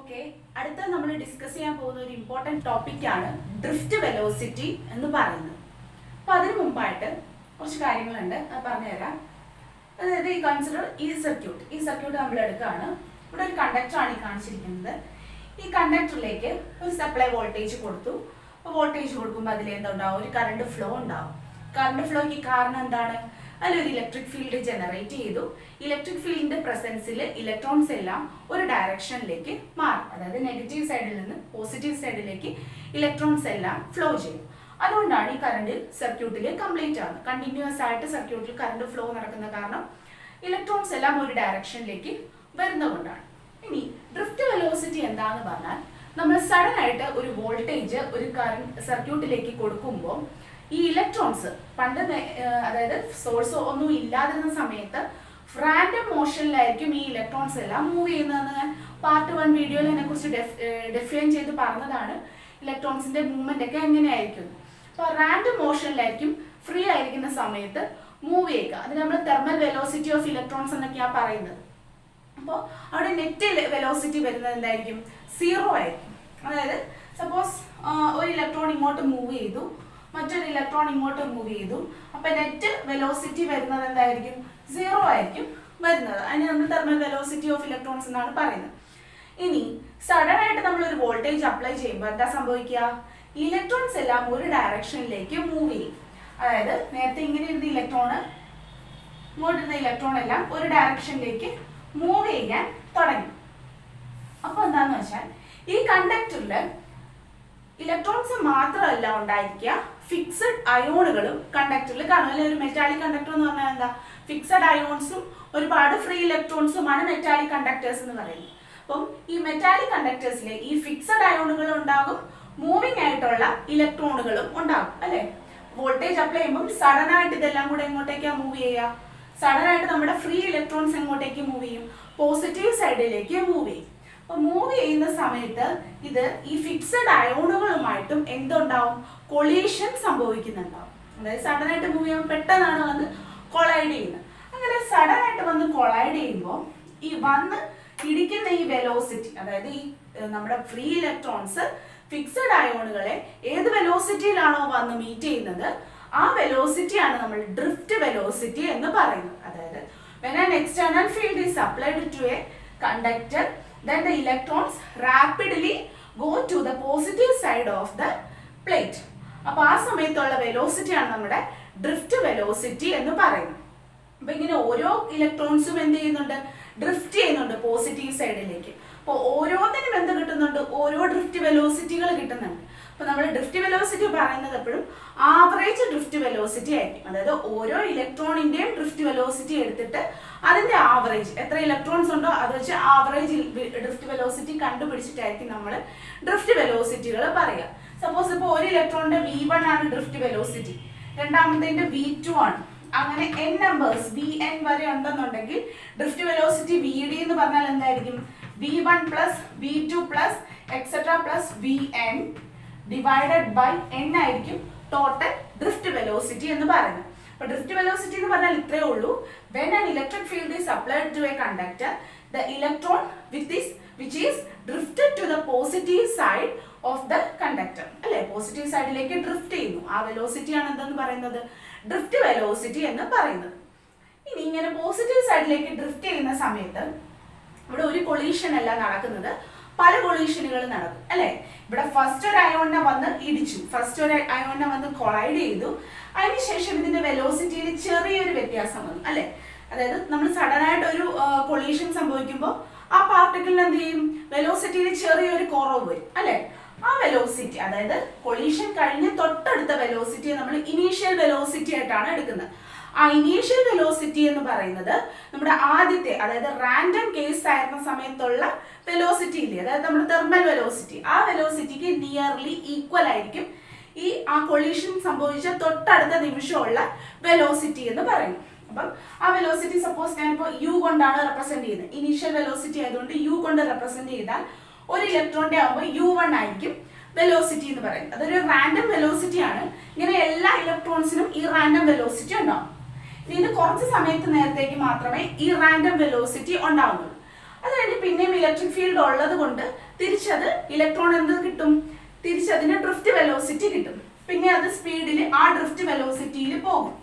Okay, അടുത്ത നമ്മൾ discuss ചെയ്യാൻ പോകുന്ന ഒരു ഇമ്പോർട്ടൻറ്റ് ടോപ്പിക്കാണ് ഡ്രിഫ്റ്റ് വെലോസിറ്റി എന്ന് പറയുന്നത്. അപ്പോൾ അതിന് മുമ്പായിട്ട് കുറച്ച് കാര്യങ്ങളുണ്ട്, അത് പറഞ്ഞുതരാം. അതായത് ഈ സർക്യൂട്ട് നമ്മൾ എടുക്കുകയാണ്. ഇവിടെ ഒരു കണ്ടക്ടറാണ് ഈ കാണിച്ചിരിക്കുന്നത്. ഈ കണ്ടക്ടറിലേക്ക് ഒരു സപ്ലൈ വോൾട്ടേജ് കൊടുത്തു. അപ്പോൾ വോൾട്ടേജ് കൊടുക്കുമ്പോൾ അതിൽ എന്തുണ്ടാവും? ഒരു കറണ്ട് ഫ്ലോ ഉണ്ടാവും. കറണ്ട് ഫ്ലോയ്ക്ക് കാരണം എന്താണ്? അതിലൊരു ഇലക്ട്രിക് ഫീൽഡ് ജനറേറ്റ് ചെയ്തു. ഇലക്ട്രിക് ഫീൽഡിന്റെ പ്രസൻസിൽ ഇലക്ട്രോൺസ് എല്ലാം ഒരു ഡയറക്ഷനിലേക്ക് മാറും. അതായത് നെഗറ്റീവ് സൈഡിൽ നിന്ന് പോസിറ്റീവ് സൈഡിലേക്ക് ഇലക്ട്രോൺസ് എല്ലാം ഫ്ലോ ചെയ്യും. അതുകൊണ്ടാണ് ഈ കറണ്ട് സർക്യൂട്ടിൽ കംപ്ലീറ്റ് ആകുന്നത്. കണ്ടിന്യൂസ് ആയിട്ട് സർക്യൂട്ടിൽ കറണ്ട് ഫ്ലോ നടക്കുന്ന കാരണം ഇലക്ട്രോൺസ് എല്ലാം ഒരു ഡയറക്ഷനിലേക്ക് വരുന്നതുകൊണ്ടാണ്. ഇനി ഡ്രിഫ്റ്റ് വെലോസിറ്റി എന്താന്ന് പറഞ്ഞാൽ, നമ്മൾ സഡൻ ആയിട്ട് ഒരു വോൾട്ടേജ് ഒരു കറണ്ട് സർക്യൂട്ടിലേക്ക് കൊടുക്കുമ്പോൾ ഈ ഇലക്ട്രോൺസ് അതായത് സോഴ്സ് ഒന്നും ഇല്ലാതിരുന്ന സമയത്ത് റാൻഡം മോഷനിലായിരിക്കും ഈ ഇലക്ട്രോൺസ് എല്ലാം മൂവ് ചെയ്യുന്നതെന്ന് ഞാൻ പാർട്ട് 1 വീഡിയോയിൽ അതിനെക്കുറിച്ച് ഡിഫൈൻ ചെയ്ത് പറഞ്ഞതാണ്. ഇലക്ട്രോൺസിന്റെ മൂവ്മെന്റ് ഒക്കെ എങ്ങനെയായിരിക്കും. അപ്പോൾ റാൻഡം മോഷനിലായിരിക്കും ഫ്രീ ആയിരിക്കുന്ന സമയത്ത് മൂവ് ചെയ്യുക. അതിന് നമ്മൾ തെർമൽ വെലോസിറ്റി ഓഫ് ഇലക്ട്രോൺസ് എന്നൊക്കെയാണ് പറയുന്നത്. അപ്പോൾ അവിടെ നെറ്റ് വെലോസിറ്റി വരുന്നത് എന്തായിരിക്കും? 0 ആയിരിക്കും. അതായത് സപ്പോസ് ഒരു ഇലക്ട്രോൺ ഇങ്ങോട്ട് മൂവ് ചെയ്തു, മറ്റൊരു ഇലക്ട്രോൺ ഇങ്ങോട്ട് മൂവ് ചെയ്തു. അപ്പൊ നെറ്റ് വെലോസിറ്റി വരുന്നത് എന്തായിരിക്കും? 0 ആയിരിക്കും വരുന്നത്. അതിന് നമ്മൾ തെർമൽ വെലോസിറ്റി ഓഫ് ഇലക്ട്രോൺസ് എന്നാണ് പറയുന്നത്. ഇനി സഡൻ ആയിട്ട് നമ്മൾ ഒരു വോൾട്ടേജ് അപ്ലൈ ചെയ്യുമ്പോൾ എന്താ സംഭവിക്കുക? ഇലക്ട്രോൺസ് എല്ലാം ഒരു ഡയറക്ഷനിലേക്ക് മൂവ് ചെയ്യും. അതായത് നേരത്തെ ഇങ്ങനെ ഇരുന്ന ഇങ്ങോട്ടിരുന്ന ഇലക്ട്രോൺ എല്ലാം ഒരു ഡയറക്ഷനിലേക്ക് മൂവ് ചെയ്യാൻ തുടങ്ങി. അപ്പൊ എന്താന്ന് വെച്ചാൽ ഈ കണ്ടക്ടറിൽ ഇലക്ട്രോൺസ് മാത്രമല്ല ഉണ്ടായിരിക്കുക, ഫിക്സഡ് അയോണുകളും കണ്ടക്ടറിൽ കാണും. അല്ലെങ്കിൽ ഒരു മെറ്റാലിക് കണ്ടക്ടർ എന്ന് പറഞ്ഞാൽ എന്താ? ഫിക്സഡ് അയോൺസും ഒരുപാട് ഫ്രീ ഇലക്ട്രോൺസുമാണ് മെറ്റാലിക് കണ്ടക്ടേഴ്സ് എന്ന് പറയുന്നത്. അപ്പം ഈ മെറ്റാലിക് കണ്ടക്ടേഴ്സിലെ ഈ ഫിക്സഡ് അയോണുകൾ ഉണ്ടാകും, മൂവിങ് ആയിട്ടുള്ള ഇലക്ട്രോണുകളും ഉണ്ടാകും അല്ലെ. വോൾട്ടേജ് അപ്ലൈ ചെയ്യുമ്പോൾ സഡൻ ആയിട്ട് ഇതെല്ലാം കൂടെ എങ്ങോട്ടേക്കാ മൂവ് ചെയ്യുക? സഡൻ ആയിട്ട് നമ്മുടെ ഫ്രീ ഇലക്ട്രോൺസ് എങ്ങോട്ടേക്ക് മൂവ് ചെയ്യും? പോസിറ്റീവ് സൈഡിലേക്ക് മൂവ് ചെയ്യും. അപ്പൊ മൂവ് ചെയ്യുന്ന സമയത്ത് ഇത് ഈ ഫിക്സഡ് അയോണുകളുമായിട്ടും എന്തുണ്ടാവും? കൊളീഷൻ സംഭവിക്കുന്നുണ്ടാവും. അതായത് സഡൻ ആയിട്ട് മൂവ് ചെയ്യുമ്പോൾ പെട്ടെന്നാണ് വന്ന് കൊളൈഡ് ചെയ്യുന്നത്. അങ്ങനെ സഡൻ ആയിട്ട് വന്ന് കൊളൈഡ് ചെയ്യുമ്പോൾ ഈ വന്ന് ഇടിക്കുന്ന ഈ വെലോസിറ്റി, അതായത് ഈ നമ്മുടെ ഫ്രീ ഇലക്ട്രോൺസ് ഫിക്സഡ് അയോണുകളെ ഏത് വെലോസിറ്റിയിലാണോ വന്ന് മീറ്റ് ചെയ്യുന്നത്, ആ വെലോസിറ്റിയാണ് നമ്മൾ ഡ്രിഫ്റ്റ് വെലോസിറ്റി എന്ന് പറയുന്നത്. അതായത് when an external field is applied to a conductor, then the electrons rapidly go to the positive side of the plate. അപ്പോൾ ആ സമയത്തുള്ള വെലോസിറ്റിയാണ് നമ്മുടെ ഡ്രിഫ്റ്റ് വെലോസിറ്റി എന്ന് പറയുന്നത്. അപ്പൊ ഇങ്ങനെ ഓരോ ഇലക്ട്രോൺസും എന്ത് ചെയ്യുന്നുണ്ട്? ഡ്രിഫ്റ്റ് ചെയ്യുന്നുണ്ട് പോസിറ്റീവ് സൈഡിലേക്ക്. അപ്പോൾ ഓരോന്നിനും എന്ത് കിട്ടുന്നുണ്ട്? ഓരോ ഡ്രിഫ്റ്റ് വെലോസിറ്റികൾ കിട്ടുന്നുണ്ട്. അപ്പൊ നമ്മൾ ഡ്രിഫ്റ്റ് വെലോസിറ്റി പറയുന്നത് എപ്പോഴും ആവറേജ് ഡ്രിഫ്റ്റ് വെലോസിറ്റി ആയിരിക്കും. അതായത് ഓരോ ഇലക്ട്രോണിന്റെയും ഡ്രിഫ്റ്റ് വെലോസിറ്റി എടുത്തിട്ട് അതിന്റെ ആവറേജ് എത്ര ഇലക്ട്രോൺസ് ഉണ്ടോ അത് വെച്ച് ആവറേജ് ഡ്രിഫ്റ്റ് വെലോസിറ്റി കണ്ടുപിടിച്ചിട്ടായിരിക്കും നമ്മൾ ഡ്രിഫ്റ്റ് വെലോസിറ്റികൾ പറയുക. സപ്പോസ് ഇപ്പോൾ ഒരു ഇലക്ട്രോണിന്റെ V1 ആണ് ഡ്രിഫ്റ്റ് വെലോസിറ്റി, രണ്ടാമത്തെ V2 ആണ്. അങ്ങനെ n നമ്പേഴ്സ് Vn വരെ ഉണ്ടെന്നുണ്ടെങ്കിൽ ഡ്രിഫ്റ്റ് വെലോസിറ്റി Vd എന്ന് പറഞ്ഞാൽ എന്തായിരിക്കും? V1 plus V2 plus etcetera plus Vn divided by n ആയിരിക്കും ടോട്ടൽ ഡ്രിഫ്റ്റ് വെലോസിറ്റി എന്ന് പറയുന്നത്. അപ്പോൾ ഡ്രിഫ്റ്റ് വെലോസിറ്റി എന്ന് പറഞ്ഞാൽ ഇത്രയേ ഉള്ളൂ. when an electric field is applied to a conductor, the electron which is drifted to the positive side of the conductor. അല്ലേ, positive സൈഡിലേക്ക് ഡ്രിഫ്റ്റ് ചെയ്യുന്നു. ആ വെലോസിറ്റിയാണ് എന്തെന്ന് പറയുന്നത്? ഡ്രിഫ്റ്റ് വെലോസിറ്റി എന്ന് പറയുന്നത്. ഇനി ഇങ്ങനെ പോസിറ്റീവ് സൈഡിലേക്ക് ഡ്രിഫ്റ്റ് ചെയ്യുന്ന സമയത്ത് ഇവിടെ ഒരു കൊളീഷൻ അല്ല നടക്കുന്നത്, പല കൊളീഷനുകൾ നടക്കും അല്ലെ. ഇവിടെ ഫസ്റ്റ് ഒരു അയോണിനെ വന്ന് ഇടിച്ചു, ഫസ്റ്റ് ഒരു അയോണിനെ വന്ന് കൊളൈഡ് ചെയ്തു. അതിനുശേഷം ഇതിന്റെ വെലോസിറ്റിയിൽ ചെറിയൊരു വ്യത്യാസം വന്നു അല്ലെ. അതായത് നമ്മൾ സഡൻ ആയിട്ട് ഒരു കൊളീഷൻ സംഭവിക്കുമ്പോൾ ആ പാർട്ടിക്കിളിന് എന്ത് ചെയ്യും? വെലോസിറ്റിയിൽ ചെറിയൊരു കുറവ് വരും അല്ലെ. ആ വെലോസിറ്റി, അതായത് കൊളീഷൻ കഴിഞ്ഞ് തൊട്ടടുത്ത വെലോസിറ്റിയെ നമ്മൾ ഇനീഷ്യൽ വെലോസിറ്റി ആയിട്ടാണ് എടുക്കുന്നത്. ആ ഇനീഷ്യൽ വെലോസിറ്റി എന്ന് പറയുന്നത് നമ്മുടെ ആദ്യത്തെ, അതായത് റാൻഡം കേസ് ആയിരുന്ന സമയത്തുള്ള വെലോസിറ്റി ഇല്ലേ, അതായത് നമ്മുടെ തെർമൽ വെലോസിറ്റി, ആ വെലോസിറ്റിക്ക് നിയർലി ഈക്വൽ ആയിരിക്കും ആ കൊളീഷൻ സംഭവിച്ച തൊട്ടടുത്ത നിമിഷമുള്ള വെലോസിറ്റി എന്ന് പറയും. അപ്പം ആ വെലോസിറ്റി സപ്പോസ് ഞാനിപ്പോൾ U കൊണ്ടാണ് റെപ്രസെന്റ് ചെയ്യുന്നത്. ഇനീഷ്യൽ വെലോസിറ്റി ആയതുകൊണ്ട് U കൊണ്ട് റെപ്രസെന്റ് ചെയ്താൽ ഒരു ഇലക്ട്രോണിന്റെ ആകുമ്പോൾ U1 ആയിരിക്കും വെലോസിറ്റി എന്ന് പറയുന്നത്. അതൊരു റാൻഡം വെലോസിറ്റി ആണ്. ഇങ്ങനെ എല്ലാ ഇലക്ട്രോൺസിനും ഈ റാൻഡം വെലോസിറ്റി ഉണ്ടാവും. ഇത് കുറച്ച് സമയത്ത് നേരത്തേക്ക് മാത്രമേ ഈ റാൻഡം വെലോസിറ്റി ഉണ്ടാവുന്നുള്ളൂ. അത് കഴിഞ്ഞ് പിന്നെയും ഇലക്ട്രിക് ഫീൽഡ് ഉള്ളത് കൊണ്ട് തിരിച്ചത് ഇലക്ട്രോൺ എന്ത് കിട്ടും, തിരിച്ചതിന് ഡ്രിഫ്റ്റ് വെലോസിറ്റി കിട്ടും. പിന്നെ അത് സ്പീഡിൽ ആ ഡ്രിഫ്റ്റ് വെലോസിറ്റിയിൽ പോകും.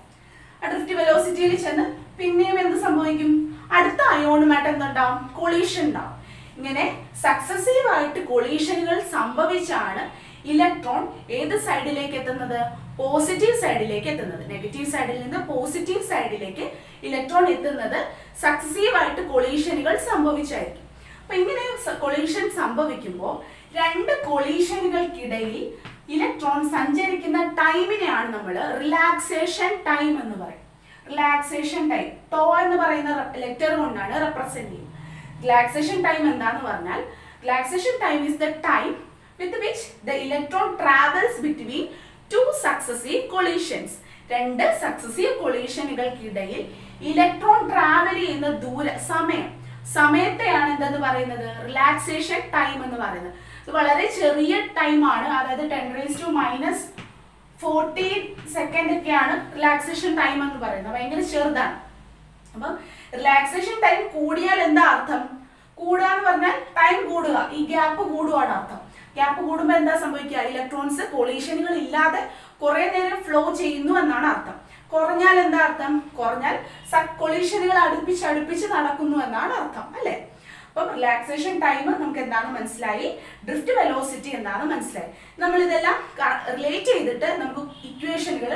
ആ ഡ്രിഫ്റ്റ് വെലോസിറ്റിയിൽ ചെന്ന് പിന്നെയും എന്ത് സംഭവിക്കും, അടുത്ത അയോണുമായിട്ട് എന്തുണ്ടാവും, കൊളീഷൻ ഉണ്ടാവും. ഇങ്ങനെ സക്സസീവ് ആയിട്ട് കൊളീഷനുകൾ സംഭവിച്ചാണ് ഇലക്ട്രോൺ ഏത് സൈഡിലേക്ക് എത്തുന്നത്, പോസിറ്റീവ് സൈഡിലേക്ക് എത്തുന്നത്. നെഗറ്റീവ് സൈഡിൽ നിന്ന് പോസിറ്റീവ് സൈഡിലേക്ക് ഇലക്ട്രോൺ എത്തുന്നത് സക്സസീവ് ആയിട്ട് കൊളീഷനുകൾ സംഭവിച്ചായിരിക്കും. അപ്പൊ ഇങ്ങനെ കൊളീഷൻ സംഭവിക്കുമ്പോൾ രണ്ട് കൊളീഷനുകൾക്കിടയിൽ ഇലക്ട്രോൺ സഞ്ചരിക്കുന്ന ടൈമിനെയാണ് നമ്മൾ റിലാക്സേഷൻ ടൈം എന്ന് പറയും. റിലാക്സേഷൻ ടൈം ടോ എന്ന് പറയുന്ന ലെറ്റർ കൊണ്ടാണ് റെപ്രസെന്റ് ചെയ്യുന്നത്. റിലാക്സേഷൻ ടൈം എന്താന്ന് പറഞ്ഞാൽ, relaxation time is the time with which the electron travels between two successive collisions. രണ്ട് സക്സസീവ് കൊളീഷനുകൾക്കിടയിൽ ഇലക്ട്രോൺ ട്രാവൽ ചെയ്യുന്ന സമയത്തെയാണ് എന്തെന്ന് പറയുന്നത്, റിലാക്സേഷൻ ടൈം എന്ന് പറയുന്നത്. ഇത് വളരെ ചെറിയ ടൈമാണ്, അതായത് 10⁻⁴ സെക്കൻഡ് ഒക്കെയാണ് റിലാക്സേഷൻ ടൈം എന്ന് പറയുന്നത്. ഭയങ്കര ചെറുതാണ്. അപ്പം റിലാക്സേഷൻ ടൈം കൂടിയാൽ എന്താ അർത്ഥം, കൂടുക എന്ന് പറഞ്ഞാൽ ടൈം കൂടുക, ഈ ഗ്യാപ്പ് കൂടുകയാണ് അർത്ഥം. ഗ്യാപ്പ് കൂടുമ്പോൾ എന്താ സംഭവിക്കുക, ഇലക്ട്രോൺസ് കൊളീഷനുകൾ ഇല്ലാതെ കുറെ നേരം ഫ്ലോ ചെയ്യുന്നു എന്നാണ് അർത്ഥം. കുറഞ്ഞാൽ എന്താ അർത്ഥം, കുറഞ്ഞാൽ കൊളീഷനുകൾ അടുപ്പിച്ച് നടക്കുന്നു എന്നാണ് അർത്ഥം, അല്ലെ? അപ്പം റിലാക്സേഷൻ ടൈം നമുക്ക് എന്താണെന്ന് മനസ്സിലായി, ഡ്രിഫ്റ്റ് വെലോസിറ്റി എന്താണെന്ന് മനസ്സിലായി. നമ്മൾ ഇതെല്ലാം റിലേറ്റ് ചെയ്തിട്ട് നമുക്ക് ഇക്വേഷനുകൾ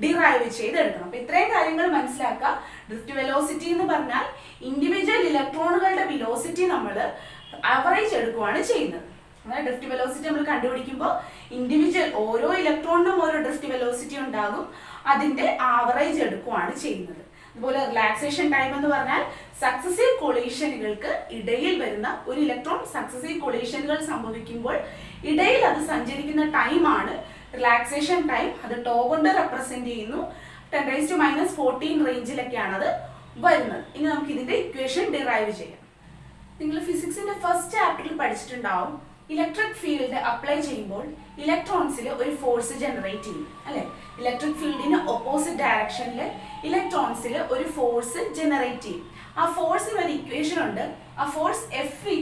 ഡിറൈവ് ചെയ്തെടുക്കണം. അപ്പൊ ഇത്രയും കാര്യങ്ങൾ മനസ്സിലാക്കുക. ഡ്രിഫ്റ്റ് വെലോസിറ്റി എന്ന് പറഞ്ഞാൽ ഇൻഡിവിജ്വൽ ഇലക്ട്രോണുകളുടെ വെലോസിറ്റി നമ്മൾ ആവറേജ് എടുക്കുകയാണ് ചെയ്യുന്നത്. അതായത് ഡ്രിഫ്റ്റ് വെലോസിറ്റി നമ്മൾ കണ്ടുപിടിക്കുമ്പോൾ ഇൻഡിവിജ്വൽ ഓരോ ഇലക്ട്രോണിനും ഓരോ ഡ്രിഫ്റ്റ് വെലോസിറ്റി ഉണ്ടാകും, അതിന്റെ ആവറേജ് എടുക്കുകയാണ് ചെയ്യുന്നത്. അതുപോലെ റിലാക്സേഷൻ ടൈം എന്ന് പറഞ്ഞാൽ സക്സസീവ് കൊളീഷനുകൾക്ക് ഇടയിൽ വരുന്ന ഒരു ഇലക്ട്രോൺ സക്സസീവ് കൊളീഷനുകൾ സംഭവിക്കുമ്പോൾ ഇടയിൽ അത് സഞ്ചരിക്കുന്ന ടൈമാണ് റിലാക്സേഷൻ ടൈം. അത് ടോ കൊണ്ട് റെപ്രസെന്റ് ചെയ്യുന്നു. 10⁻⁴ റേഞ്ചിലൊക്കെയാണ് അത് വരുന്നത്. ഇനി നമുക്ക് ഇതിന്റെ ഇക്വേഷൻ ഡിറൈവ് ചെയ്യാം. നിങ്ങൾ ഫിസിക്സിന്റെ ഫസ്റ്റ് ചാപ്റ്ററിൽ പഠിച്ചിട്ടുണ്ടാവും, ഇലക്ട്രിക് ഫീൽഡ് അപ്ലൈ ചെയ്യുമ്പോൾ ഇലക്ട്രോൺസിൽ ഒരു ഫോഴ്സ് ജനറേറ്റ് ചെയ്യും, അല്ലെ? ഇലക്ട്രിക് ഫീൽഡിന് ഓപ്പോസിറ്റ് ഡയറക്ഷനിൽ ഇലക്ട്രോൺസിൽ ഒരു ഫോഴ്സ് ജനറേറ്റ് ചെയ്യും. ആ ഫോഴ്സിന് ഒരു ഇക്വേഷൻ ഉണ്ട്. ആ ഫോഴ്സ് F =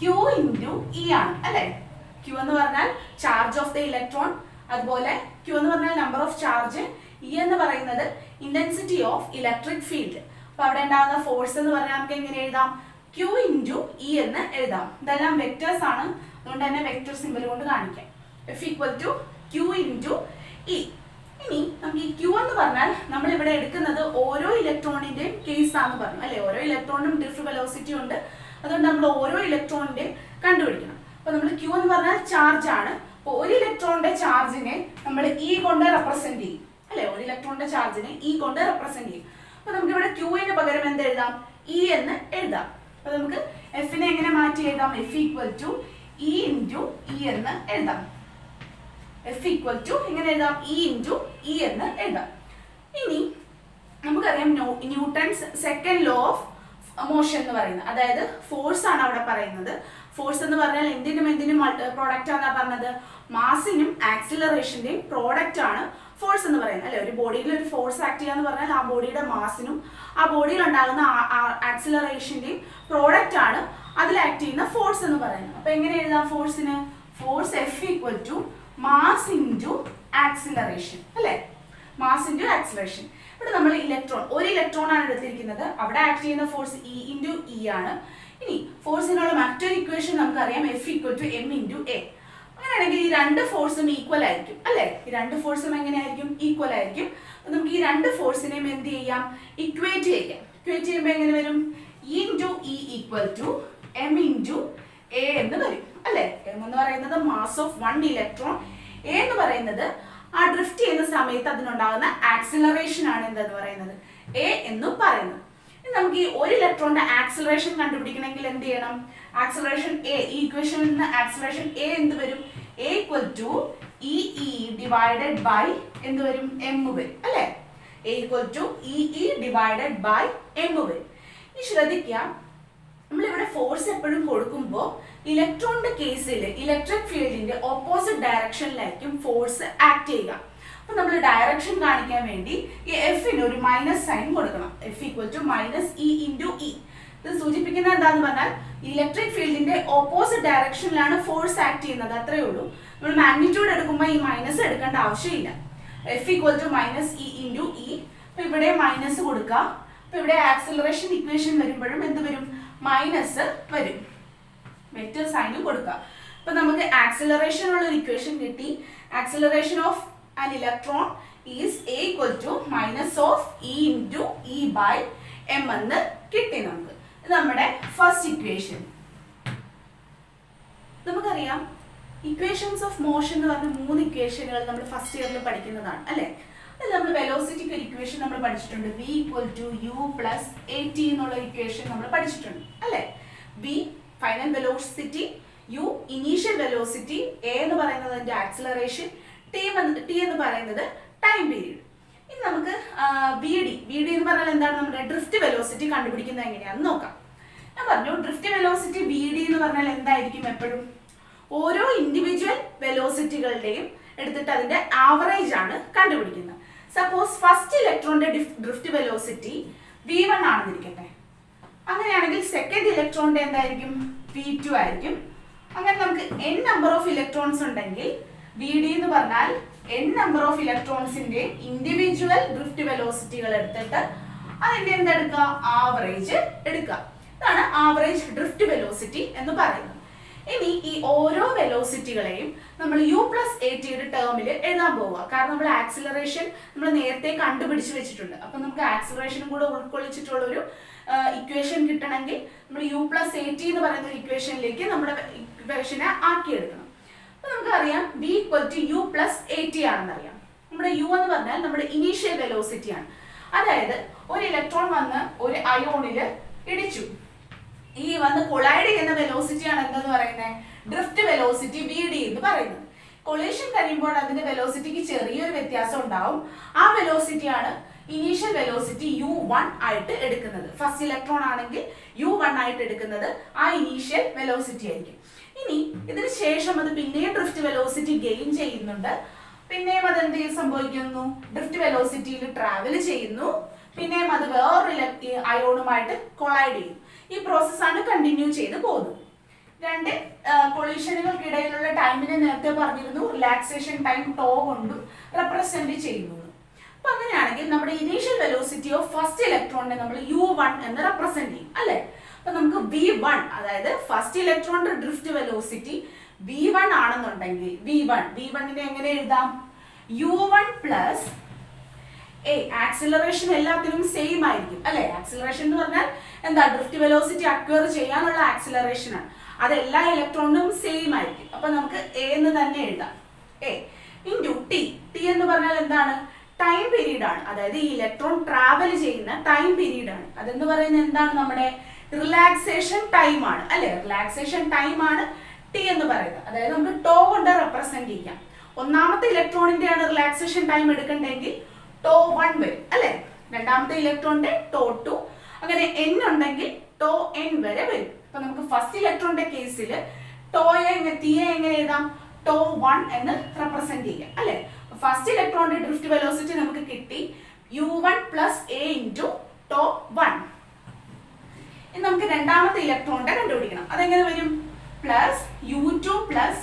Q × E ആണ്, അല്ലെ? Q എന്ന് പറഞ്ഞാൽ ചാർജ് ഓഫ് ദ ഇലക്ട്രോൺ, അതുപോലെ Q എന്ന് പറഞ്ഞാൽ നമ്പർ ഓഫ് ചാർജ്, E എന്ന് പറയുന്നത് ഇന്റൻസിറ്റി ഓഫ് ഇലക്ട്രിക് ഫീൽഡ്. അപ്പൊ അവിടെ ഉണ്ടാകുന്ന ഫോഴ്സ് എന്ന് പറഞ്ഞാൽ നമുക്ക് എങ്ങനെ എഴുതാം, Q × E എന്ന് എഴുതാം. ഇതെല്ലാം വെക്ടേഴ്സ് ആണ്, അതുകൊണ്ട് തന്നെ വെക്ടർ സിമ്പൽ കൊണ്ട് കാണിക്കാം. F = Q × E. ഇനി നമുക്ക് ഈ Q എന്ന് പറഞ്ഞാൽ നമ്മൾ ഇവിടെ എടുക്കുന്നത് ഓരോ ഇലക്ട്രോണിന്റെയും കേസ് ആണെന്ന് പറഞ്ഞു, അല്ലെ? ഓരോ ഇലക്ട്രോണിനും ഡ്രിഫ്റ്റ് വെലോസിറ്റി ഉണ്ട്, അതുകൊണ്ട് നമ്മൾ ഓരോ ഇലക്ട്രോണിന്റെയും കണ്ടുപിടിക്കണം. അപ്പൊ നമ്മൾ Q എന്ന് പറഞ്ഞാൽ ചാർജ് ആണ്. അപ്പൊ ഒരു ഇലക്ട്രോണിന്റെ ചാർജിനെ നമ്മൾ E കൊണ്ട് റെപ്രസെന്റ് ചെയ്യും, അല്ലെ? ഒരു ഇലക്ട്രോണിന്റെ ചാർജിനെ E കൊണ്ട് റെപ്രസെന്റ് ചെയ്യും. അപ്പൊ നമുക്ക് ഇവിടെ Q ന് പകരം എന്ത് എഴുതാം, E എന്ന് എഴുതാം. അപ്പൊ നമുക്ക് F നെ എങ്ങനെ മാറ്റി എഴുതാം, F = E × E എന്ന് എഴുതാം. F = എങ്ങനെ എഴുതാം, E × E എന്ന് എഴുതാം. ഇനി നമുക്കറിയാം Newton's second law of motion എന്ന് പറയുന്നത്, അതായത് ഫോഴ്സ് ആണ് അവിടെ പറയുന്നത്. ഫോഴ്സ് എന്ന് പറഞ്ഞാൽ എന്തിനും പ്രോഡക്റ്റ് ആണെന്നാ പറഞ്ഞത്, മാസിനും ആക്സിലറേഷന്റെയും പ്രോഡക്റ്റ് ആണ് ഫോഴ്സ് എന്ന് പറയുന്നത്, അല്ലെ? ഒരു ബോഡിയിൽ ഒരു ഫോഴ്സ് ആക്ട് ചെയ്യാന്ന് പറഞ്ഞാൽ ആ ബോഡിയുടെ മാസിനും ആ ബോഡിയിൽ ഉണ്ടാകുന്ന ആക്സിലറേഷന്റെയും പ്രോഡക്റ്റ് ആണ് അതിൽ ആക്ട് ചെയ്യുന്ന ഫോഴ്സ് എന്ന് പറയുന്നത്. അപ്പൊ എങ്ങനെ എഴുതാം ഫോഴ്സിന്, ഫോഴ്സ് F = മാസ് × ആക്സിലറേഷൻ, അല്ലെ? Mass × acceleration. ഇവിടെ നമ്മൾ ഒരു ഇലക്ട്രോൺ ആണ് എടുത്തിരിക്കുന്നത്, അവിടെ ആക്ട് ചെയ്യുന്ന ഫോഴ്സ് E × E ആണ്. ഇനി ഫോഴ്സിനുള്ള മറ്റൊരു ഇക്വേഷൻ നമുക്കറിയാം, F = m × A. അങ്ങനെയാണെങ്കിൽ ഈ രണ്ട് ഫോഴ്സും ഈക്വൽ ആയിരിക്കും, അല്ലെ? ഈ രണ്ട് ഫോഴ്സും എങ്ങനെയായിരിക്കും, ഈക്വൽ ആയിരിക്കും. അപ്പൊ നമുക്ക് ഈ രണ്ട് ഫോഴ്സിനെയും എന്ത് ചെയ്യാം, ഇക്വേറ്റ് ചെയ്യാം. ഇക്വേറ്റ് ചെയ്യുമ്പോൾ എങ്ങനെ വരും, E × E = m × A എന്ന് വരും, അല്ലെ? m എന്ന് പറയുന്നത് മാസ് ഓഫ് 1 ഇലക്ട്രോൺ, A എന്ന് പറയുന്നത് ആ ഡ്രിഫ്റ്റ് ചെയ്യുന്ന സമയത്ത് അതിനുണ്ടാകുന്ന ആക്സിലറേഷൻ ആണ് എന്തെന്ന് പറയുന്നത്, A എന്ന് പറയുന്നത്. ഇനി നമുക്ക് ഈ ഒരു ഇലക്ട്രോണിന്റെ ആക്സിലറേഷൻ കണ്ടുപിടിക്കണമെങ്കിൽ എന്ത് ചെയ്യണം, ആക്സിലറേഷൻ A, ഈ ഇക്വേഷനിൽ നിന്ന് ആക്സിലറേഷൻ A എന്ത് വരും, A = EE / എന്ത് വരും, m വരും, അല്ലെ? A = EE / m വരും. ഇനി ശ്രദ്ധിക്കുക, നമ്മളിവിടെ ഫോഴ്സ് എപ്പോഴും കൊടുക്കുമ്പോൾ ഇലക്ട്രോണിന്റെ കേസിൽ ഇലക്ട്രിക് ഫീൽഡിന്റെ ഓപ്പോസിറ്റ് ഡയറക്ഷനിലായിരിക്കും ഫോഴ്സ് ആക്ട് ചെയ്യുക. അപ്പൊ നമ്മൾ ഡയറക്ഷൻ കാണിക്കാൻ വേണ്ടി ഈ F ന് ഒരു മൈനസ് സൈൻ കൊടുക്കണം. F = -E × E. ഇത് സൂചിപ്പിക്കുന്നത് എന്താന്ന് പറഞ്ഞാൽ ഇലക്ട്രിക് ഫീൽഡിന്റെ ഓപ്പോസിറ്റ് ഡയറക്ഷനിലാണ് ഫോഴ്സ് ആക്ട് ചെയ്യുന്നത്, അത്രയേ ഉള്ളൂ. നമ്മൾ മാഗ്നിറ്റ്യൂഡ് എടുക്കുമ്പോൾ ഈ മൈനസ് എടുക്കേണ്ട ആവശ്യമില്ല. F = -E × E. അപ്പൊ ഇവിടെ മൈനസ് കൊടുക്കുക. അപ്പൊ ഇവിടെ ആക്സിലറേഷൻ ഇക്വേഷൻ വരുമ്പോഴും എന്ത് വരും? മൈനസ് വരും. വെക്റ്റർ സൈനും കൊടുക്കുക. അപ്പൊ നമുക്ക് ആക്സിലറേഷൻ ഉള്ള ഒരു ഇക്വേഷൻ കിട്ടി. Acceleration of an electron is A = -E × E/m എന്ന് കിട്ടി നമുക്ക്. ഇത് നമ്മുടെ ഫസ്റ്റ് ഇക്വേഷൻ. നമുക്കറിയാം ഇക്വേഷൻസ് ഓഫ് മോഷൻ എന്ന് പറഞ്ഞ 3 ഇക്വേഷനുകൾ നമ്മൾ ഫസ്റ്റ് ഇയറിൽ പഠിക്കുന്നതാണ് അല്ലേ. അതിൽ നമ്മൾ വെലോസിറ്റിക്ക് ഒരു ഇക്വേഷൻ നമ്മൾ പഠിച്ചിട്ടുണ്ട്. V = U + AT എന്നുള്ള ഇക്വേഷൻ നമ്മൾ പഠിച്ചിട്ടുണ്ട് അല്ലേ. V final velocity, U initial velocity, A എന്ന് പറയുന്നത് അതിന്റെ ആക്സിലറേഷൻ, T എന്ന് പറയുന്നത് ടൈം പീരീഡ്. ഇനി നമുക്ക് VD എന്ന് പറഞ്ഞാൽ എന്താണ്? നമ്മുടെ ഡ്രിഫ്റ്റ് വെലോസിറ്റി കണ്ടുപിടിക്കുന്നത് എങ്ങനെയാണെന്ന് നോക്കാം. ഞാൻ പറഞ്ഞു ഡ്രിഫ്റ്റ് വെലോസിറ്റി VD എന്ന് പറഞ്ഞാൽ എന്തായിരിക്കും? എപ്പോഴും ഓരോ ഇൻഡിവിജ്വൽ വെലോസിറ്റികളുടെയും എടുത്തിട്ട് അതിന്റെ ആവറേജ് ആണ് കണ്ടുപിടിക്കുന്നത്. സപ്പോസ് ഫസ്റ്റ് ഇലക്ട്രോണിന്റെ ഡ്രിഫ്റ്റ് വെലോസിറ്റി V1 ആണെന്നിരിക്കട്ടെ. അങ്ങനെയാണെങ്കിൽ സെക്കൻഡ് ഇലക്ട്രോണിന്റെ എന്തായിരിക്കും? V2 ആയിരിക്കും. അങ്ങനെ നമുക്ക് n നമ്പർ ഓഫ് ഇലക്ട്രോൺസ് ഉണ്ടെങ്കിൽ VD എന്ന് പറഞ്ഞാൽ n നമ്പർ ഓഫ് ഇലക്ട്രോൺസിന്റെ ഇൻഡിവിജ്വൽ ഡ്രിഫ്റ്റ് വെലോസിറ്റികൾ എടുത്തിട്ട് അതിന്റെ എന്തെടുക്കുക? ആവറേജ് എടുക്കുക. ഇതാണ് ആവറേജ് ഡ്രിഫ്റ്റ് വെലോസിറ്റി എന്ന് പറയുന്നത്. ഇനി ഈ ഓരോ വെലോസിറ്റികളെയും നമ്മൾ U + AT ടേമിൽ എഴുതാൻ പോവുക. കാരണം നമ്മൾ ആക്സിലറേഷൻ നമ്മൾ നേരത്തെ കണ്ടുപിടിച്ച് വെച്ചിട്ടുണ്ട്. അപ്പൊ നമുക്ക് ആക്സിലറേഷനും കൂടെ ഉൾക്കൊള്ളിച്ചിട്ടുള്ള ഒരു ഇക്വേഷൻ കിട്ടണമെങ്കിൽ നമ്മൾ U + AT എന്ന് പറയുന്ന ഒരു ഇക്വേഷനിലേക്ക് നമ്മുടെ ഇക്വേഷനെ ആക്കിയെടുക്കണം. അപ്പൊ നമുക്കറിയാം V = U + AT ആണെന്നറിയാം. നമ്മുടെ U എന്ന് പറഞ്ഞാൽ നമ്മുടെ ഇനീഷ്യൽ വെലോസിറ്റി ആണ്. അതായത് ഒരു ഇലക്ട്രോൺ വന്ന് ഒരു അയോണിൽ ഇടിച്ചു. ഈ വന്ന് കൊളൈഡ് ചെയ്യുന്ന വെലോസിറ്റി ആണ് എന്തെന്ന് പറയുന്നത്? ഡ്രിഫ്റ്റ് വെലോസിറ്റി VD എന്ന് പറയുന്നത്. കൊളീഷൻ കഴിയുമ്പോൾ അതിന്റെ വെലോസിറ്റിക്ക് ചെറിയൊരു വ്യത്യാസം ഉണ്ടാവും. ആ വെലോസിറ്റിയാണ് ഇനീഷ്യൽ വെലോസിറ്റി U1 ആയിട്ട് എടുക്കുന്നത്. ഫസ്റ്റ് ഇലക്ട്രോൺ ആണെങ്കിൽ U1 ആയിട്ട് എടുക്കുന്നത് ആ ഇനീഷ്യൽ വെലോസിറ്റി ആയിരിക്കും. ഇനി ഇതിന് ശേഷം അത് പിന്നെയും ഡ്രിഫ്റ്റ് വെലോസിറ്റി ഗെയിൻ ചെയ്യുന്നുണ്ട്. പിന്നെയും അത് എന്ത് സംഭവിക്കുന്നു? ഡ്രിഫ്റ്റ് വെലോസിറ്റിയിൽ ട്രാവൽ ചെയ്യുന്നു. പിന്നെയും അത് വേറൊരു അയോണുമായിട്ട് കൊളൈഡ് ചെയ്യും. ഈ പ്രോസസ്സാണ് കണ്ടിന്യൂ ചെയ്ത് പോകുന്നത്. രണ്ട് കൊളീഷനുകൾക്കിടയിലുള്ള ടൈമിനെ നേരത്തെ പറഞ്ഞിരുന്നു റിലാക്സേഷൻ ടൈം ടോ കൊണ്ടും റെപ്രസെന്റ് ചെയ്യുന്നു. അപ്പൊ അങ്ങനെയാണെങ്കിൽ നമ്മുടെ ഇനീഷ്യൽ വെലോസിറ്റി ഓഫ് ഫസ്റ്റ് ഇലക്ട്രോണിനെ നമ്മൾ U1 എന്ന് റെപ്രസെന്റ് ചെയ്യും അല്ലെ. അപ്പൊ നമുക്ക് V1 അതായത് ഫസ്റ്റ് ഇലക്ട്രോണിന്റെ ഡ്രിഫ്റ്റ് വെലോസിറ്റി V1 ആണെന്നുണ്ടെങ്കിൽ V1നെ എങ്ങനെ എഴുതാം? U1 + A. ആക്സിലറേഷൻ എല്ലാത്തിനും സെയിം ആയിരിക്കും അല്ലെ. ആക്സിലറേഷൻ എന്ന് പറഞ്ഞാൽ എന്താ? ഡ്രിഫ്റ്റ് വെലോസിറ്റി അക്വയർ ചെയ്യാനുള്ള ആക്സിലറേഷൻ ആണ്. അത് എല്ലാ ഇലക്ട്രോണിനും സെയിം ആയിരിക്കും. അപ്പൊ നമുക്ക് A എന്ന് തന്നെ എഴുതാം. A × T എന്ന് പറഞ്ഞാൽ എന്താണ്? ടൈം പീരീഡ് ആണ്. അതായത് ഈ ഇലക്ട്രോൺ ട്രാവൽ ചെയ്യുന്ന ടൈം പീരീഡ് ആണ്. അതെന്ന് പറയുന്നത് എന്താണ്? നമ്മുടെ റിലാക്സേഷൻ ടൈം ആണ് അല്ലെ. റിലാക്സേഷൻ ടൈം ആണ് T എന്ന് പറയുന്നത്. അതായത് നമുക്ക് ടോ കൊണ്ട് റെപ്രസെന്റ് ചെയ്യാം. ഒന്നാമത്തെ ഇലക്ട്രോണിന്റെ ആണ് റിലാക്സേഷൻ ടൈം എടുക്കണ്ടെങ്കിൽ ടോ 1 വരും അല്ലെ. രണ്ടാമത്തെ ഇലക്ട്രോണിന്റെ ടോ 2, അങ്ങനെ n ഉണ്ടെങ്കിൽ ടോ n വരെ വരും. അപ്പൊ നമുക്ക് ഫസ്റ്റ് ഇലക്ട്രോണിന്റെ കേസിൽ Tയെ എങ്ങനെ എഴുതാം? ടോ 1 എന്ന് റെപ്രസെന്റ് ചെയ്യാം അല്ലെ. ഫസ്റ്റ് ഇലക്ട്രോണിന്റെ ഡ്രിഫ്റ്റ് വെലോസിറ്റി നമുക്ക് കിട്ടി U1 + A × ടോ 1. ഇനി നമുക്ക് രണ്ടാമത്തെ ഇലക്ട്രോണിന്റെ കണ്ടുപിടിക്കണം. അതെങ്ങനെ വരും? +U2 +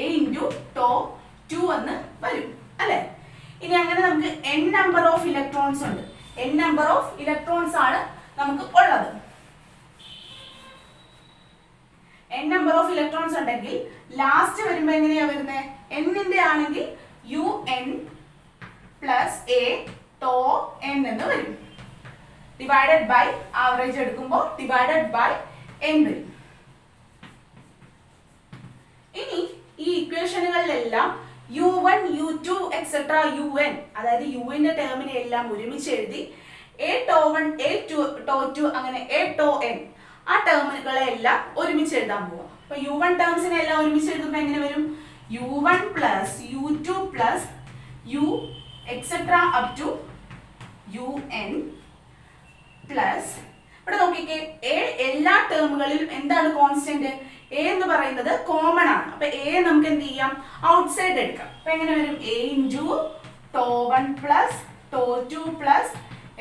A × ടോ 2 എന്ന് വരും അല്ലെ. ഇനി അങ്ങനെ നമുക്ക് n നമ്പർ ഓഫ് ഇലക്ട്രോൺസ് ഉണ്ട്. n നമ്പർ ഓഫ് ഇലക്ട്രോൺസ് ആണ് നമുക്ക് ഉള്ളത്. n നമ്പർ ഓഫ് ഇലക്ട്രോൺസ് ഉണ്ടെങ്കിൽ ലാസ്റ്റ് വരുമ്പോൾ എങ്ങനെയാ വരുന്നത്? n-ന്റെ ആണെങ്കിൽ UN + A ടോ n എന്ന് വരും. ഡിവൈഡഡ് ബൈ ആവറേജ് എടുക്കുമ്പോൾ ഡിവൈഡഡ് ബൈ n വരും. ഇനി ഈ ഇക്വേഷനുകളിലെല്ലാം U1, U2, etc. UN അതായത് യുവിന്റെ ടേമിനെ എല്ലാം ഒരുമിച്ച് എഴുതി A ടോ 1, A ടോ 2 അങ്ങനെ A ടോ n ആ ടേമുകളെ എല്ലാം ഒരുമിച്ച് എഴുതാൻ പോവാം. അപ്പൊ U1 ടേംസിനെ എല്ലാം ഒരുമിച്ച് എഴുതുമ്പോൾ എങ്ങനെ വരും? U1 + U2 + U etc. up to UN plus ഇവിടെ നോക്കിക്കേ A എല്ലാ ടേമുകളിലും എന്താണ് കോൺസ്റ്റന്റ്? A എന്ന് പറയുന്നത് കോമൺ ആണ്. അപ്പൊ A നമുക്ക് എന്ത് ചെയ്യാം? ഔട്ട്സൈഡ് എടുക്കാം. അപ്പൊ എങ്ങനെ വരും? A × tau 1 + tau 2 +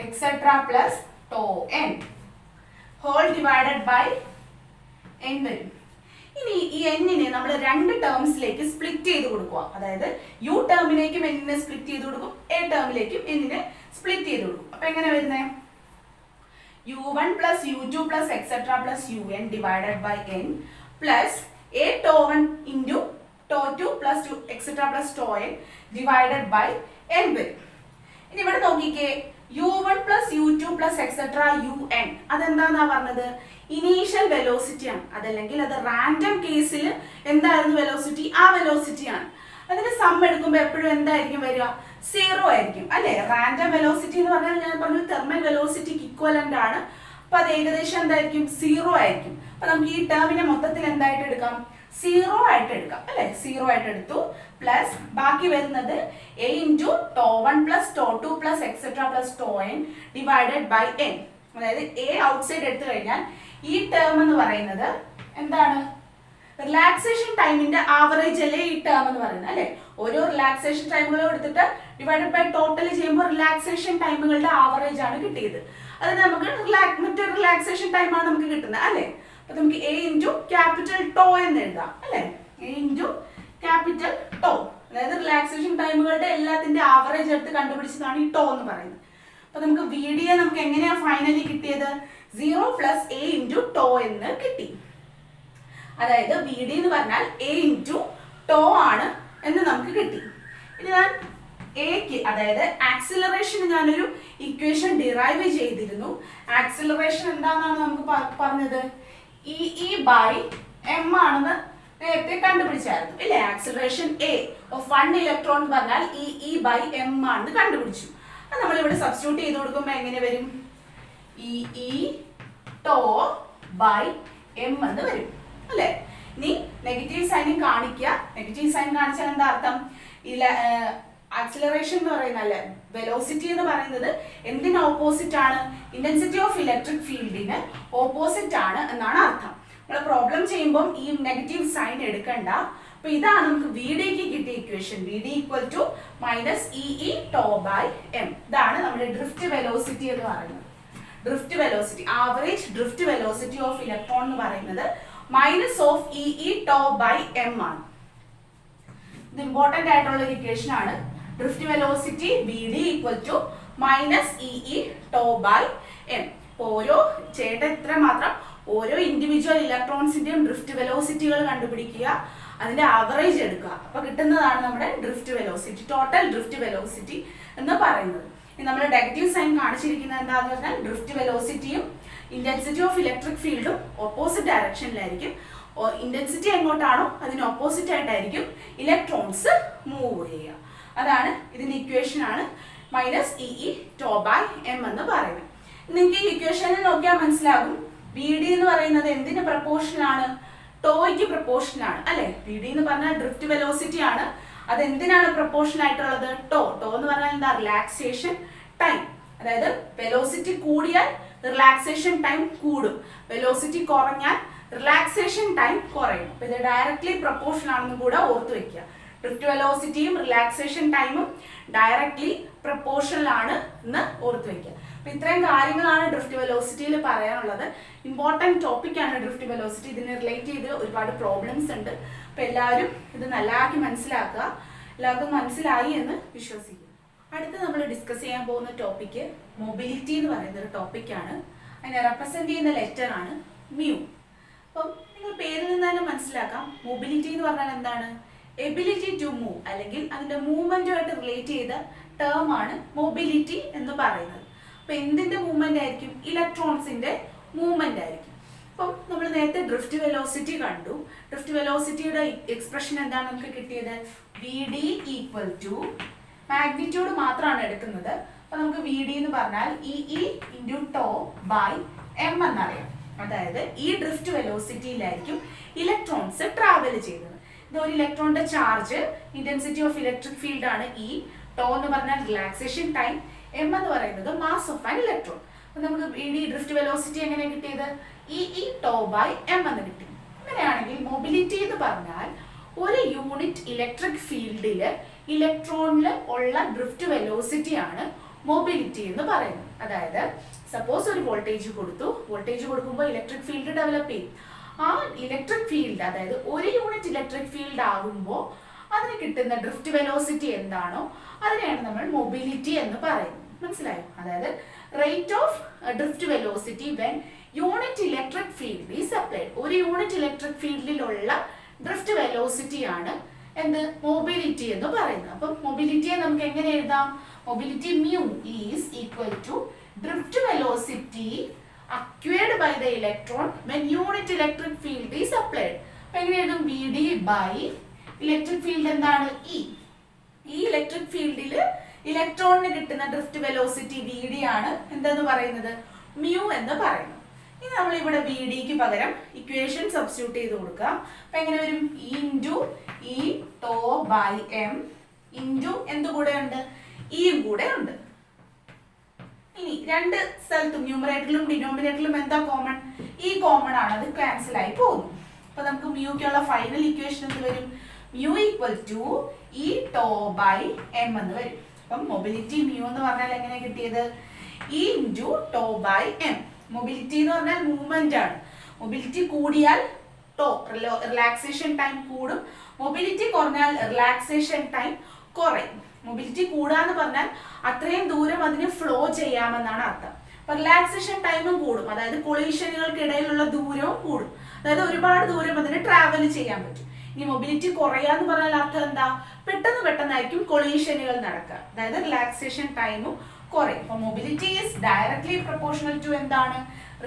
etc. + Tau n whole divided by n വരും. ഇനി ഈ n-നെ നമ്മൾ രണ്ട് ടേംസിലേക്ക് സ്പ്ലിറ്റ് ചെയ്ത് കൊടുക്കുക. അതായത് u ടേമിലേക്കും n-നെ സ്പ്ലിറ്റ് ചെയ്ത് കൊടുക്കും, a ടേമിലേക്കും n-നെ സ്പ്ലിറ്റ് ചെയ്ത് കൊടുക്കും. അപ്പൊ എങ്ങനെ വരുന്നേ? u1 plus u2 plus etc plus un divided by n plus a tau1 into tau2 plus etc plus tau n divided by n വരും. ഇനി ഇവിടെ നോക്കിക്കേ, u1 plus u2 plus etc un അതെന്താന്നാ പറഞ്ഞത്? ഇനീഷ്യൽ വെലോസിറ്റി ആണ്. അതല്ലെങ്കിൽ അത് random കേസിൽ എന്തായിരുന്നു വെലോസിറ്റി? ആ വെലോസിറ്റി ആണ്. അതിന്റെ സം എടുക്കുമ്പോൾ എപ്പോഴും എന്തായിരിക്കും വരിക? 0 ആയിരിക്കും അല്ലെ? റാൻഡം വെലോസിറ്റി എന്ന് പറഞ്ഞാൽ ഞാൻ പറഞ്ഞു തെർമൽ വെലോസിറ്റിക്ക് ഇക്വലന്റ് ആണ്. അപ്പൊ അത് ഏകദേശം എന്തായിരിക്കും? 0 ആയിരിക്കും. അപ്പൊ നമുക്ക് ഈ ടേമിനെ മൊത്തത്തിൽ എന്തായിട്ട് എടുക്കാം? 0 ആയിട്ട് എടുക്കാം അല്ലെ? 0 ആയിട്ട് എടുത്തു. പ്ലസ് ബാക്കി വരുന്നത് a into tau1 plus tau2 plus etc plus tau n divided by n. അതായത് a ഔട്ട്സൈഡ് എടുത്തു കഴിഞ്ഞാൽ ഈ ടേം എന്ന് പറയുന്നത് എന്താണ്? റിലാക്സേഷൻ ടൈമിന്റെ ആവറേജ് അല്ലേ ഈ ടേം എന്ന് പറയുന്നത് അല്ലെ? ഓരോ റിലാക്സേഷൻ ടൈമുകളും എടുത്തിട്ട് ഡിവൈഡഡ് ബൈ ടോട്ടൽ ചെയ്യുമ്പോൾ റിലാക്സേഷൻ ടൈമുകളുടെ ആവറേജ് ആണ് കിട്ടിയത്. അത് നമുക്ക് മറ്റൊരു റിലാക്സേഷൻ ടൈം ആണ് നമുക്ക് കിട്ടുന്നത് അല്ലെ? അപ്പൊ നമുക്ക് a into ക്യാപിറ്റൽ ടോ എന്ന് എഴുതാം അല്ലെ? a into ക്യാപിറ്റൽ ടോ, അതായത് റിലാക്സേഷൻ ടൈമുകളുടെ എല്ലാത്തിന്റെ ആവറേജ് എടുത്ത് കണ്ടുപിടിച്ചതാണ് ഈ ടോ എന്ന് പറയുന്നത്. അപ്പൊ നമുക്ക് VD നമുക്ക് എങ്ങനെയാ ഫൈനലി കിട്ടിയത്? 0 plus a into tau എന്ന് കിട്ടി. അതായത് VD എന്ന് പറഞ്ഞാൽ a into tau ആണ് എന്ന് നമുക്ക് കിട്ടി. ഇനി ഞാൻ എക്ക്, അതായത് ആക്സിലറേഷന് ഞാനൊരു ഇക്വേഷൻ ഡിറൈവ് ചെയ്തിരുന്നു. ആക്സിലറേഷൻ എന്താണെന്നാണ് നമുക്ക് പറഞ്ഞത്? e by m ആണെന്ന് നേരത്തെ കണ്ടുപിടിച്ചായിരുന്നു ഇല്ലേ? ആക്സിലറേഷൻ a ഓഫ് 1 ഇലക്ട്രോൺ എന്ന് പറഞ്ഞാൽ e by m ആണെന്ന് കണ്ടുപിടിച്ചു. അത് നമ്മൾ ഇവിടെ സബ്സ്റ്റിറ്റ്യൂട്ട് ചെയ്ത് കൊടുക്കുമ്പോൾ എങ്ങനെ വരും? e tau by m എന്ന് വരും അല്ലേ? ഇനി നെഗറ്റീവ് സൈനും കാണിക്കുക. നെഗറ്റീവ് സൈൻ കാണിച്ചാൽ എന്താ അർത്ഥം? ആക്സിലറേഷൻ എന്ന് പറയുന്ന അല്ലെ, വെലോസിറ്റി എന്ന് പറയുന്നത് എന്തിന് ഓപ്പോസിറ്റ് ആണ്? ഇന്റൻസിറ്റി ഓഫ് ഇലക്ട്രിക് ഫീൽഡിന് ഓപ്പോസിറ്റ് ആണ് എന്നാണ് അർത്ഥം. നമ്മൾ പ്രോബ്ലം ചെയ്യുമ്പോൾ ഈ നെഗറ്റീവ് സൈൻ എടുക്കണ്ട. അപ്പൊ ഇതാണ് നമുക്ക് VDക്ക് കിട്ടിയ equation. VD equal to minus E tau by m. ഇതാണ് നമ്മുടെ ഡ്രിഫ്റ്റ് വെലോസിറ്റി എന്ന് പറയുന്നത്. Drift velocity, average drift velocity of electron എന്ന് പറയുന്നത് minus of E tau by m ആണ്. ഇത് ഇമ്പോർട്ടന്റ് ആയിട്ടുള്ള ഒരു ഇക്വേഷൻ ആണ്. Drift velocity VD equal to minus E tau by m. ഓരോ എത്ര മാത്രം ഓരോ ഇൻഡിവിജ്വൽ ഇലക്ട്രോൺസിന്റെയും ഡ്രിഫ്റ്റ് വെലോസിറ്റികൾ കണ്ടുപിടിക്കുക, അതിന്റെ ആവറേജ് എടുക്കുക. അപ്പൊ കിട്ടുന്നതാണ് നമ്മുടെ drift velocity, total drift velocity എന്ന് പറയുന്നത്. നമ്മൾ നെഗറ്റീവ് സൈൻ കാണിച്ചിരിക്കുന്നത് എന്താണെന്ന് പറഞ്ഞാൽ ഡ്രിഫ്റ്റ് വെലോസിറ്റിയും ഇന്റൻസിറ്റി ഓഫ് ഇലക്ട്രിക് ഫീൽഡും ഓപ്പോസിറ്റ് ഡയറക്ഷനിലായിരിക്കും. ഇന്റൻസിറ്റി എങ്ങോട്ടാണോ അതിന് ഓപ്പോസിറ്റ് ആയിട്ടായിരിക്കും ഇലക്ട്രോൺസ് മൂവ് ചെയ്യുക. അതാണ് ഇതിന്റെ ഇക്വേഷൻ ആണ് minus E tau by m എന്ന് പറയുന്നത്. നിങ്ങൾക്ക് ഈ ഇക്വേഷനിൽ നോക്കിയാൽ മനസ്സിലാകും VD എന്ന് പറയുന്നത് എന്തിന് പ്രപ്പോർഷണൽ ആണ്? ടോയ്ക്ക് പ്രപ്പോർഷണൽ ആണ് അല്ലെ? VD എന്ന് പറഞ്ഞാൽ ഡ്രിഫ്റ്റ് വെലോസിറ്റി ആണ്. അത് എന്തിനാണ് പ്രപ്പോർഷണൽ ആയിട്ടുള്ളത്? ടോ എന്ന് പറഞ്ഞാൽ എന്താ? Relaxation time. അതായത് വെലോസിറ്റി കൂടിയാൽ റിലാക്സേഷൻ ടൈം കൂടും, വെലോസിറ്റി കുറഞ്ഞാൽ റിലാക്സേഷൻ ടൈം കുറയും. അപ്പൊ ഇത് ഡയറക്ട്ലി പ്രപ്പോർഷണൽ ആണെന്ന് കൂടെ ഓർത്ത് വെക്കുക. ഡ്രിഫ്റ്റ് വെലോസിറ്റിയും റിലാക്സേഷൻ ടൈമും ഡയറക്ട്ലി പ്രപ്പോർഷണൽ ആണ് എന്ന് ഓർത്ത് വെക്കുക. അപ്പൊ ഇത്രയും കാര്യങ്ങളാണ് ഡ്രിഫ്റ്റ് വെലോസിറ്റിയിൽ പറയാനുള്ളത്. ഇമ്പോർട്ടൻറ്റ് ടോപ്പിക്കാണ് ഡ്രിഫ്റ്റ് വെലോസിറ്റി. ഇതിനെ റിലേറ്റ് ചെയ്ത് ഒരുപാട് പ്രോബ്ലംസ് ഉണ്ട്. അപ്പൊ എല്ലാവരും ഇത് നല്ലതാക്കി മനസ്സിലാക്കുക. എല്ലാവർക്കും മനസ്സിലായി എന്ന് വിശ്വസിക്കുന്നു. അടുത്ത് നമ്മൾ ഡിസ്കസ് ചെയ്യാൻ പോകുന്ന ടോപ്പിക്ക് മൊബിലിറ്റി എന്ന് പറയുന്ന ഒരു ടോപ്പിക്കാണ്. അതിനെ റെപ്രസെന്റ് ചെയ്യുന്ന ലെറ്റർ ആണ് മ്യൂ. അപ്പം നിങ്ങൾ പേരിൽ നിന്ന് തന്നെ മനസ്സിലാക്കാം, മൊബിലിറ്റി എന്ന് പറഞ്ഞാൽ എന്താണ്? എബിലിറ്റി ടു മൂവ്, അല്ലെങ്കിൽ അതിന്റെ മൂവ്മെന്റുമായിട്ട് റിലേറ്റ് ചെയ്ത ടേം ആണ് മൊബിലിറ്റി എന്ന് പറയുന്നത്. അപ്പൊ എന്തിന്റെ മൂവ്മെന്റ് ആയിരിക്കും? ഇലക്ട്രോൺസിന്റെ മൂവ്മെന്റ് ആയിരിക്കും. അപ്പം നമ്മൾ നേരത്തെ ഡ്രിഫ്റ്റ് വെലോസിറ്റി കണ്ടു. ഡ്രിഫ്റ്റ് വെലോസിറ്റിയുടെ എക്സ്പ്രഷൻ എന്താണ് നമുക്ക് കിട്ടിയത്? VD ഈക്വൽ ടു മാഗ്നിറ്റ്യൂഡ് മാത്രമാണ് എടുക്കുന്നത്. അപ്പൊ നമുക്ക് VD എന്ന് പറഞ്ഞാൽ E into tau by m എന്നറിയാം. അതായത് ഈ ഡ്രിഫ്റ്റ് വെലോസിറ്റിയിലായിരിക്കും ഇലക്ട്രോൺസ് ട്രാവൽ ചെയ്യുന്നത്. ഇത് ഒരു ഇലക്ട്രോണിന്റെ charge, intensity of electric field ആണ് ഇ. tau എന്ന് പറഞ്ഞാൽ റിലാക്സേഷൻ ടൈം, m എന്ന് പറയുന്നത് മാസ് ഓഫ് ആൻ ഇലക്ട്രോൺ. അപ്പൊ നമുക്ക് VD ഡ്രിഫ്റ്റ് വെലോസിറ്റി എങ്ങനെ കിട്ടിയത്? ഇ tau by m എന്ന് കിട്ടി. അങ്ങനെയാണെങ്കിൽ മൊബിലിറ്റി എന്ന് പറഞ്ഞാൽ ഒരു യൂണിറ്റ് ഇലക്ട്രിക് ഫീൽഡില് ഇലക്ട്രോണിൽ ഉള്ള ഡ്രിഫ്റ്റ് വെലോസിറ്റി ആണ് മൊബിലിറ്റി എന്ന് പറയുന്നത്. അതായത് സപ്പോസ് ഒരു വോൾട്ടേജ് കൊടുത്തു, വോൾട്ടേജ് കൊടുക്കുമ്പോൾ ഇലക്ട്രിക് ഫീൽഡ് ഡെവലപ്പ് ചെയ്യും. ആ ഇലക്ട്രിക് ഫീൽഡ്, അതായത് ഒരു യൂണിറ്റ് ഇലക്ട്രിക് ഫീൽഡ് ആകുമ്പോൾ അതിന് കിട്ടുന്ന ഡ്രിഫ്റ്റ് വെലോസിറ്റി എന്താണോ അതിനെയാണ് നമ്മൾ മൊബിലിറ്റി എന്ന് പറയുന്നത്. മനസ്സിലായോ? അതായത് rate of drift velocity when unit electric field is applied. ഒരു യൂണിറ്റ് ഇലക്ട്രിക് ഫീൽഡിലുള്ള ഡ്രിഫ്റ്റ് വെലോസിറ്റി ആണ് എന്ത്? മൊബിലിറ്റി എന്ന് പറയുന്നത്. അപ്പം മൊബിലിറ്റിയെ നമുക്ക് എങ്ങനെ എഴുതാം? Mobility mu is equal to drift velocity acquired by the electron when unit electric field is applied. അപ്പോൾ എങ്ങനെ എഴുതും? VD by ഇലക്ട്രിക് ഫീൽഡ് എന്താണ്? E. ഈ ഇലക്ട്രിക് ഫീൽഡിൽ ഇലക്ട്രോണിന് കിട്ടുന്ന ഡ്രിഫ്റ്റ് വെലോസിറ്റി VD ആണ് എന്തെന്ന് പറയുന്നത്? mu എന്ന് പറയുന്നത്. ഇനി നമ്മൾ ഇവിടെ VDക്ക് പകരം ഇക്വേഷൻ സബ്സ്റ്റിറ്റ്യൂട്ട് ചെയ്ത് കൊടുക്കുക. അപ്പോൾ എങ്ങനെ വരും? E into E tau by M into എന്ത് കൂടെ ഉണ്ട്? ഇയും കൂടെ ഉണ്ട്. ഇനി രണ്ട് സ്ഥലത്തും ന്യൂമറേറ്ററിലും ഡിനോമിനേറ്ററിലും എന്താ കോമൺ? ഈ കോമൺ ആണ്, അത് ക്യാൻസൽ ആയി പോകുന്നു. അപ്പൊ നമുക്ക് മ്യൂക്കുള്ള ഫൈനൽ ഇക്വേഷൻ എന്ത് വരും? mu equal to E tau by M എന്ന് വരും. അപ്പം മൊബിലിറ്റി mu എന്ന് പറഞ്ഞാൽ എങ്ങനെ കിട്ടിയത്? E into tau by M. Mobility എന്ന് പറഞ്ഞാൽ മൂവ്മെന്റ് ആണ്. മൊബിലിറ്റി കൂടിയാൽ ടോ റിലാക്സേഷൻ ടൈം കൂടും, മൊബിലിറ്റി കുറഞ്ഞാൽ റിലാക്സേഷൻ ടൈം കുറയും. മൊബിലിറ്റി കൂടാന്ന് പറഞ്ഞാൽ അത്രയും ദൂരം അതിന് ഫ്ലോ ചെയ്യാമെന്നാണ് അർത്ഥം. അപ്പൊ റിലാക്സേഷൻ ടൈമും കൂടും, അതായത് കൊളീഷനുകൾക്കിടയിലുള്ള ദൂരവും കൂടും, അതായത് ഒരുപാട് ദൂരം അതിന് ട്രാവൽ ചെയ്യാൻ പറ്റും. ഇനി മൊബിലിറ്റി കുറയാന്ന് പറഞ്ഞാൽ അർത്ഥം എന്താ? പെട്ടെന്നായിരിക്കും കൊളീഷനുകൾ നടക്കുക, അതായത് റിലാക്സേഷൻ ടൈമും കുറയും. അപ്പൊ mobility is directly proportional to എന്താണ്?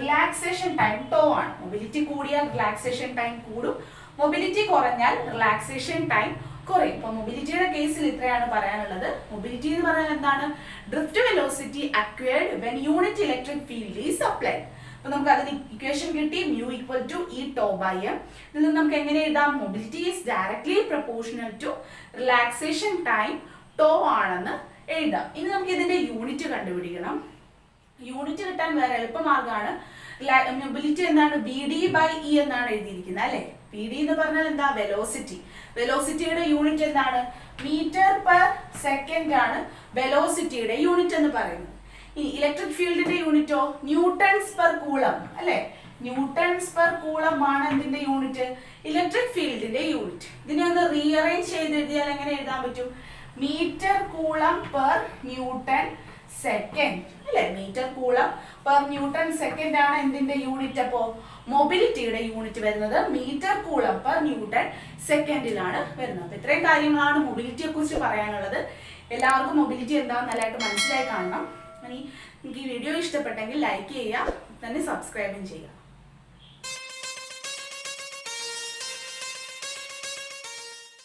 റിലാക്സേഷൻ ടൈം ടോ ആണ്. മൊബിലിറ്റി കൂടിയാൽ റിലാക്സേഷൻ ടൈം കൂടും, മൊബിലിറ്റി കുറഞ്ഞാൽ റിലാക്സേഷൻ ടൈം കുറയും. അപ്പൊ മൊബിലിറ്റിയുടെ കേസിൽ ഇത്രയാണ് പറയാനുള്ളത്. മൊബിലിറ്റി എന്ന് പറഞ്ഞാൽ എന്താണ്? Drift velocity acquired when unit electric field is applied. അപ്പൊ നമുക്ക് അതിന് ഇക്വേഷൻ കിട്ടി, mu equal to E tau by M. ഇതിൽ നിന്ന് നമുക്ക് എങ്ങനെ എഴുതാം? Mobility is directly proportional to relaxation time tau ആണെന്ന് എഴുതാം. ഇനി നമുക്ക് ഇതിന്റെ യൂണിറ്റ് കണ്ടുപിടിക്കണം. യൂണിറ്റ് കിട്ടാൻ വേറെ എളുപ്പമാർഗ്ഗമാണ്. മൊബിലിറ്റി എന്താണ്? BD ബൈ E എന്നാണ് എഴുതിയിരിക്കുന്നത് അല്ലെ. BD എന്ന് പറഞ്ഞാൽ എന്താ? വെലോസിറ്റി. വെലോസിറ്റിയുടെ യൂണിറ്റ് എന്താണ്? മീറ്റർ പെർ സെക്കൻഡ് ആണ് വെലോസിറ്റിയുടെ യൂണിറ്റ് എന്ന് പറയുന്നത്. ഈ ഇലക്ട്രിക് ഫീൽഡിന്റെ യൂണിറ്റോ? ന്യൂട്ടൺസ് പെർ കൂളം അല്ലെ. ന്യൂട്ടൺസ് പെർ കൂളം ആണ് എന്തിന്റെ യൂണിറ്റ്? ഇലക്ട്രിക് ഫീൽഡിന്റെ യൂണിറ്റ്. ഇതിനെ ഒന്ന് റീഅറേഞ്ച് ചെയ്ത് എഴുതിയാൽ എങ്ങനെ എഴുതാൻ പറ്റും? Metre coulomb per newton second അല്ലെ. Metre coulomb per newton second ആണ് എന്തിന്റെ യൂണിറ്റ്? അപ്പോ മൊബിലിറ്റിയുടെ യൂണിറ്റ് വരുന്നത് മീറ്റർ കൂളം പെർ ന്യൂട്ടൺ സെക്കൻഡിലാണ് വരുന്നത്. അപ്പൊ ഇത്രയും കാര്യങ്ങളാണ് മൊബിലിറ്റിയെ കുറിച്ച് പറയാനുള്ളത്. എല്ലാവർക്കും മൊബിലിറ്റി എന്താണെന്ന് നല്ലതായിട്ട് മനസ്സിലായി കാണണം. ഇനി നിങ്ങൾക്ക് ഈ വീഡിയോ ഇഷ്ടപ്പെട്ടെങ്കിൽ ലൈക്ക് ചെയ്യുക, തന്നെ സബ്സ്ക്രൈബും ചെയ്യുക.